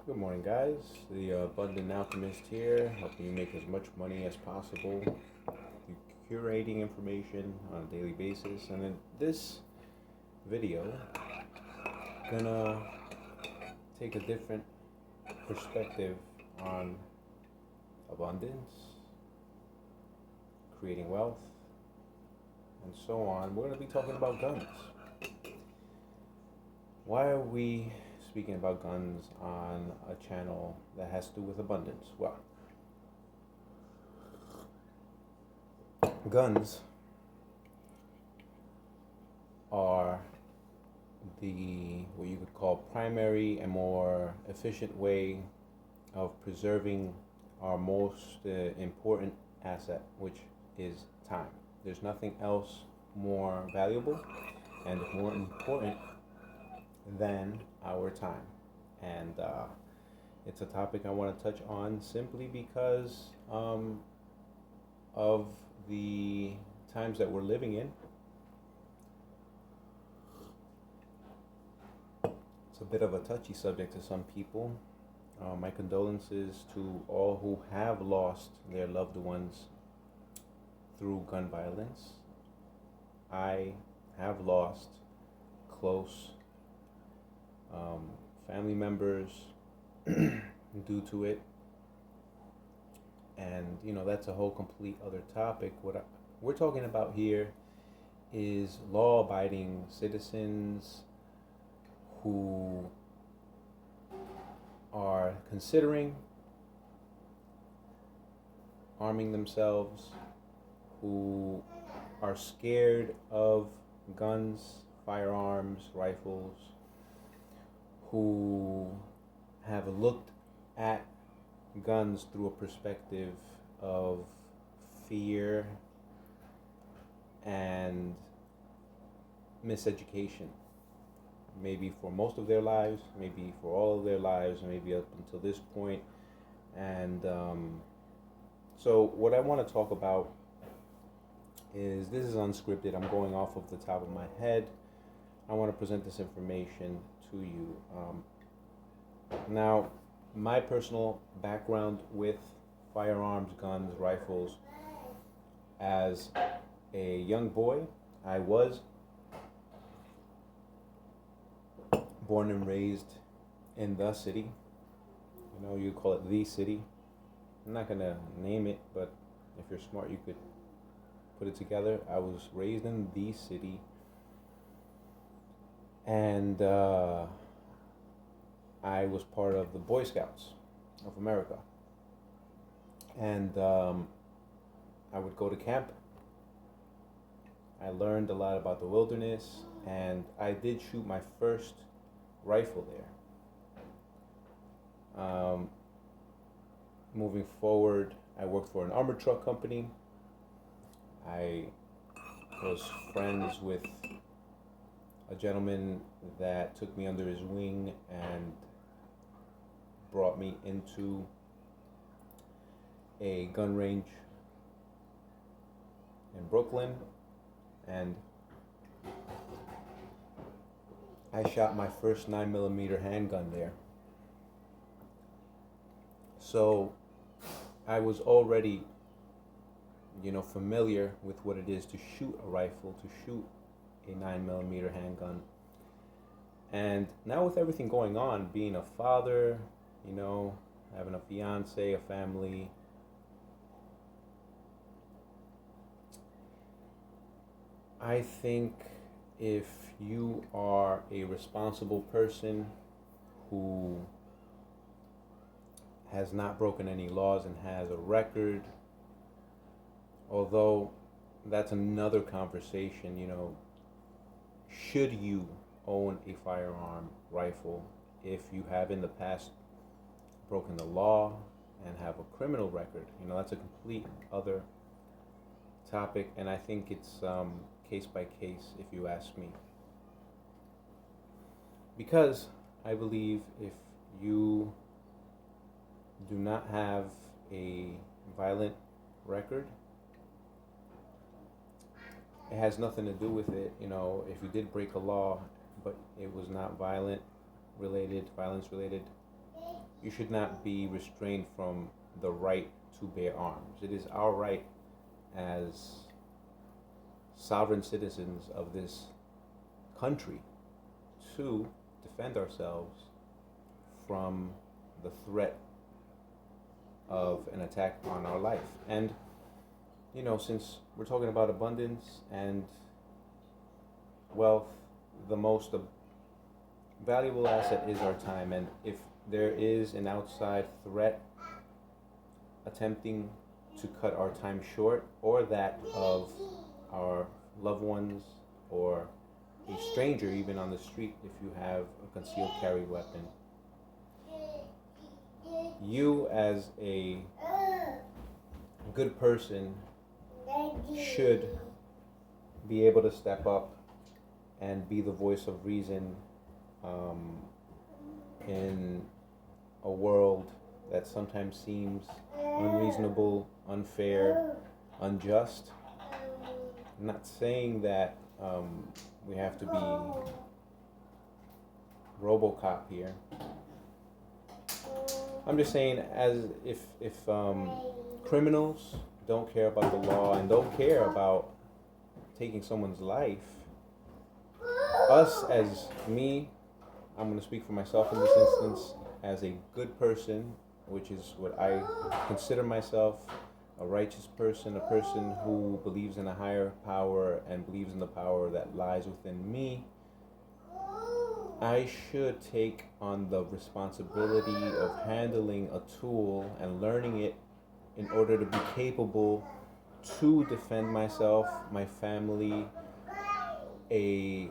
Good morning, guys. The Abundant Alchemist here, helping you make as much money as possible through curating information on a daily basis. And in this video, gonna take a different perspective on abundance, creating wealth, and so on. We're gonna be talking about guns. Why are we speaking about guns on a channel that has to do with abundance? Well, guns are what you could call primary and more efficient way of preserving our most important asset, which is time. There's nothing else more valuable and more important than our time. And it's a topic I want to touch on simply because of the times that we're living in. It's a bit of a touchy subject to some people. My condolences to all who have lost their loved ones through gun violence. I have lost close family members due to it, and that's a whole complete other topic. What we're talking about here is law-abiding citizens who are considering arming themselves, who are scared of guns, firearms, rifles, who have looked at guns through a perspective of fear and miseducation, maybe for most of their lives, maybe for all of their lives, maybe up until this point. And so what I want to talk about is, this is unscripted, I'm going off of the top of my head. I want to present this information to you. Now, my personal background with firearms, guns, rifles, as a young boy, I was born and raised in the city. You call it the city. I'm not going to name it, but if you're smart, you could put it together. I was raised in the city. And I was part of the Boy Scouts of America. And I would go to camp. I learned a lot about the wilderness, and I did shoot my first rifle there. Moving forward, I worked for an armored truck company. I was friends with a gentleman that took me under his wing and brought me into a gun range in Brooklyn, and I shot my first 9mm handgun there. So I was already familiar with what it is to shoot a rifle, to shoot a 9mm handgun. And now with everything going on, being a father, having a fiance, a family, I think if you are a responsible person who has not broken any laws and has a record, although that's another conversation, should you own a firearm, rifle, if you have in the past broken the law and have a criminal record? That's a complete other topic, and I think it's case by case, if you ask me. Because I believe if you do not have a violent record, it has nothing to do with it. If you did break a law, but it was not violence related, you should not be restrained from the right to bear arms. It is our right as sovereign citizens of this country to defend ourselves from the threat of an attack on our life. And, since we're talking about abundance and wealth, the most valuable asset is our time. And if there is an outside threat attempting to cut our time short, or that of our loved ones, or a stranger even on the street, if you have a concealed carry weapon, you as a good person should be able to step up and be the voice of reason in a world that sometimes seems unreasonable, unfair, unjust. I'm not saying that we have to be RoboCop here. I'm just saying, as if criminals don't care about the law and don't care about taking someone's life, us as me, I'm going to speak for myself in this instance, as a good person, which is what I consider myself, a righteous person, a person who believes in a higher power and believes in the power that lies within me, I should take on the responsibility of handling a tool and learning it in order to be capable to defend myself, my family, a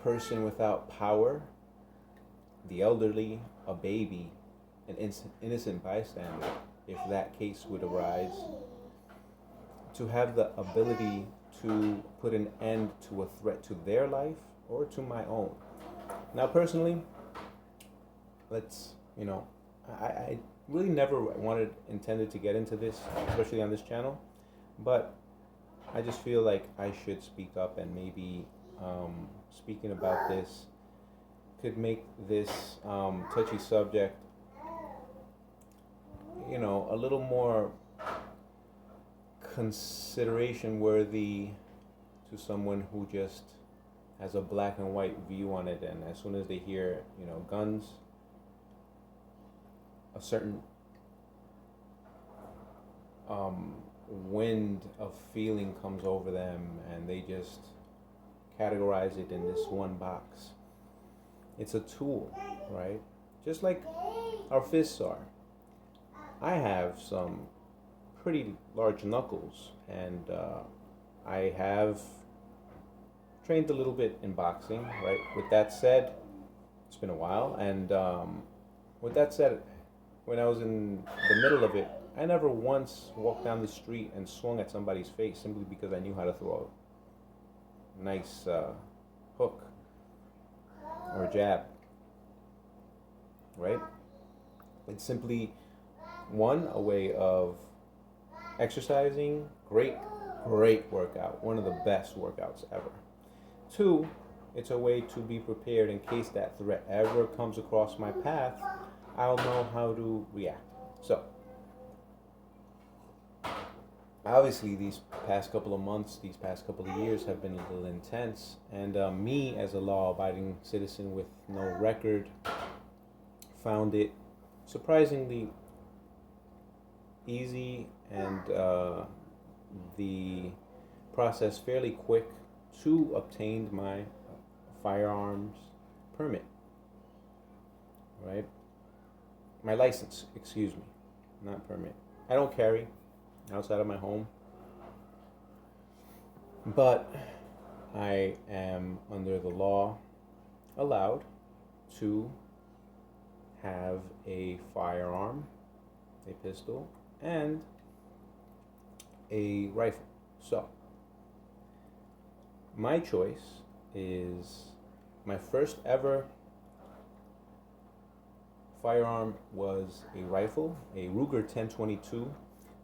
person without power, the elderly, a baby, an innocent bystander, if that case would arise, to have the ability to put an end to a threat to their life or to my own. Now, personally, I really never intended to get into this, especially on this channel, but I just feel like I should speak up, and maybe speaking about this could make this touchy subject, a little more consideration worthy to someone who just has a black and white view on it, and as soon as they hear, guns, a certain wind of feeling comes over them, and they just categorize it in this one box. It's a tool, right? Just like our fists are. I have some pretty large knuckles, and I have trained a little bit in boxing, right? With that said, it's been a while, and with that said, when I was in the middle of it, I never once walked down the street and swung at somebody's face simply because I knew how to throw a nice hook or jab, right? It's simply, one, a way of exercising, great workout, one of the best workouts ever. Two, it's a way to be prepared in case that threat ever comes across my path. I'll know how to react. So, obviously, these past couple of months, these past couple of years have been a little intense, and me, as a law-abiding citizen with no record, found it surprisingly easy and the process fairly quick to obtain my firearms permit, right? My license, excuse me, not permit. I don't carry outside of my home, but I am, under the law, allowed to have a firearm, a pistol, and a rifle. So, my choice is, my first ever firearm was a rifle, a Ruger 1022.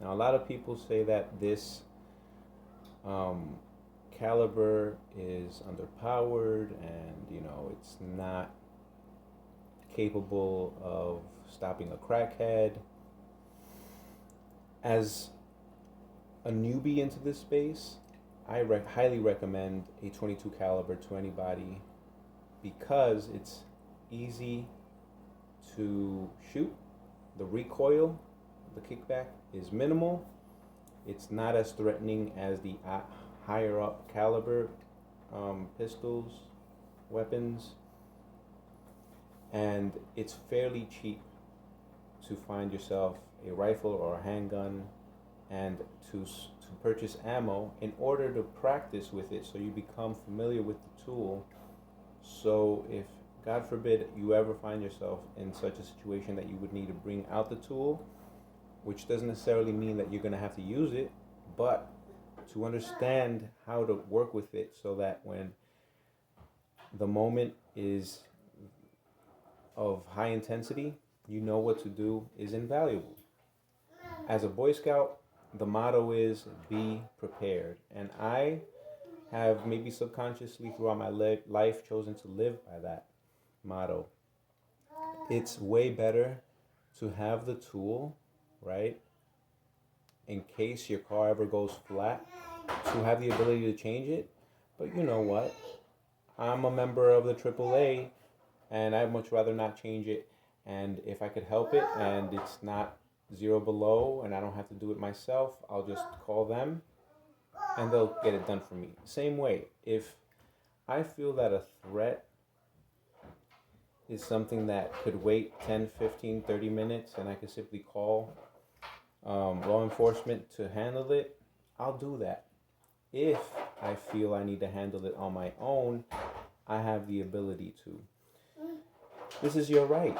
Now, a lot of people say that this caliber is underpowered, and it's not capable of stopping a crackhead. As a newbie into this space, I highly recommend a 22 caliber to anybody because it's easy to shoot. The recoil, the kickback is minimal. It's not as threatening as the higher up caliber pistols, weapons, and it's fairly cheap to find yourself a rifle or a handgun and to purchase ammo in order to practice with it so you become familiar with the tool. So if, God forbid, you ever find yourself in such a situation that you would need to bring out the tool, which doesn't necessarily mean that you're going to have to use it, but to understand how to work with it so that when the moment is of high intensity, you know what to do, is invaluable. As a Boy Scout, the motto is be prepared. And I have maybe subconsciously throughout my life chosen to live by that motto. It's way better to have the tool, right? In case your car ever goes flat, to have the ability to change it. But you know what? I'm a member of the AAA and I'd much rather not change it. And if I could help it and it's not zero below and I don't have to do it myself, I'll just call them and they'll get it done for me. Same way, if I feel that a threat is something that could wait 10, 15, 30 minutes and I could simply call law enforcement to handle it, I'll do that. If I feel I need to handle it on my own, I have the ability to. This is your right.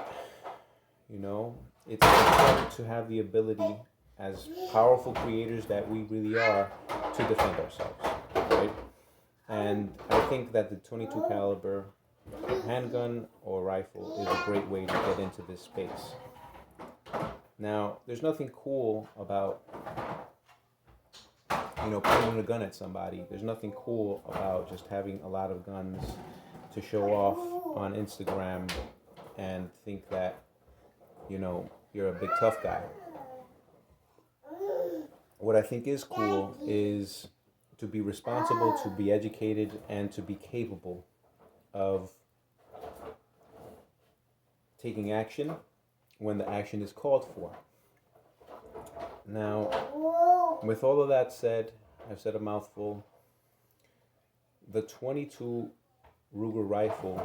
You know, it's important to have the ability, as powerful creators that we really are, to defend ourselves, right? And I think that the 22 caliber handgun or rifle is a great way to get into this space. Now, there's nothing cool about, pointing a gun at somebody. There's nothing cool about just having a lot of guns to show off on Instagram and think that, you're a big tough guy. What I think is cool is to be responsible, to be educated, and to be capable of taking action when the action is called for. Now, with all of that said, I've said a mouthful. The 22 Ruger rifle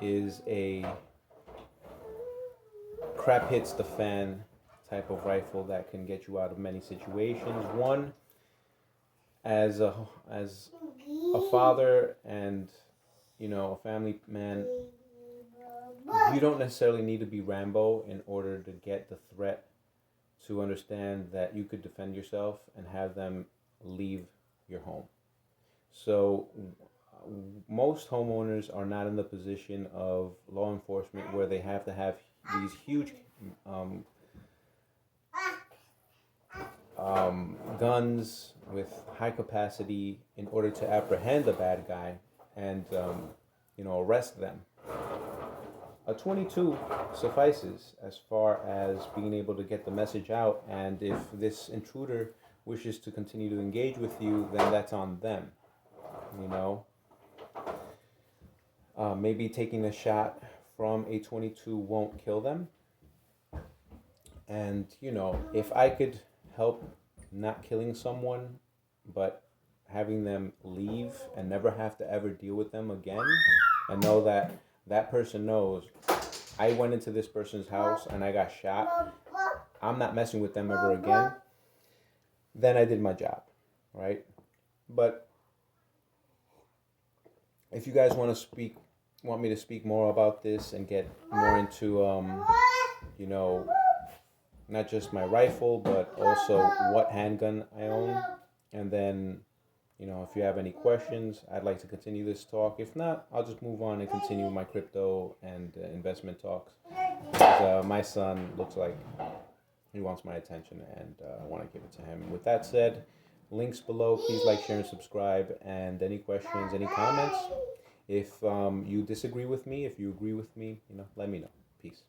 is a crap hits the fan type of rifle that can get you out of many situations. One, as a father and a family man, you don't necessarily need to be Rambo in order to get the threat to understand that you could defend yourself and have them leave your home. So most homeowners are not in the position of law enforcement where they have to have these huge guns with high capacity in order to apprehend a bad guy and arrest them. A 22 suffices as far as being able to get the message out, and if this intruder wishes to continue to engage with you, then that's on them. Maybe taking a shot from a 22 won't kill them. And, if I could help not killing someone, but having them leave and never have to ever deal with them again, and know that that person knows I went into this person's house and I got shot, I'm not messing with them ever again, then I did my job, right? But if you guys want me to speak more about this and get more into, not just my rifle, but also what handgun I own, and then, if you have any questions, I'd like to continue this talk. If not, I'll just move on and continue my crypto and investment talks. My son looks like he wants my attention, and I want to give it to him. With that said, links below. Please like, share, and subscribe. And any questions, any comments? If you disagree with me, if you agree with me, let me know. Peace.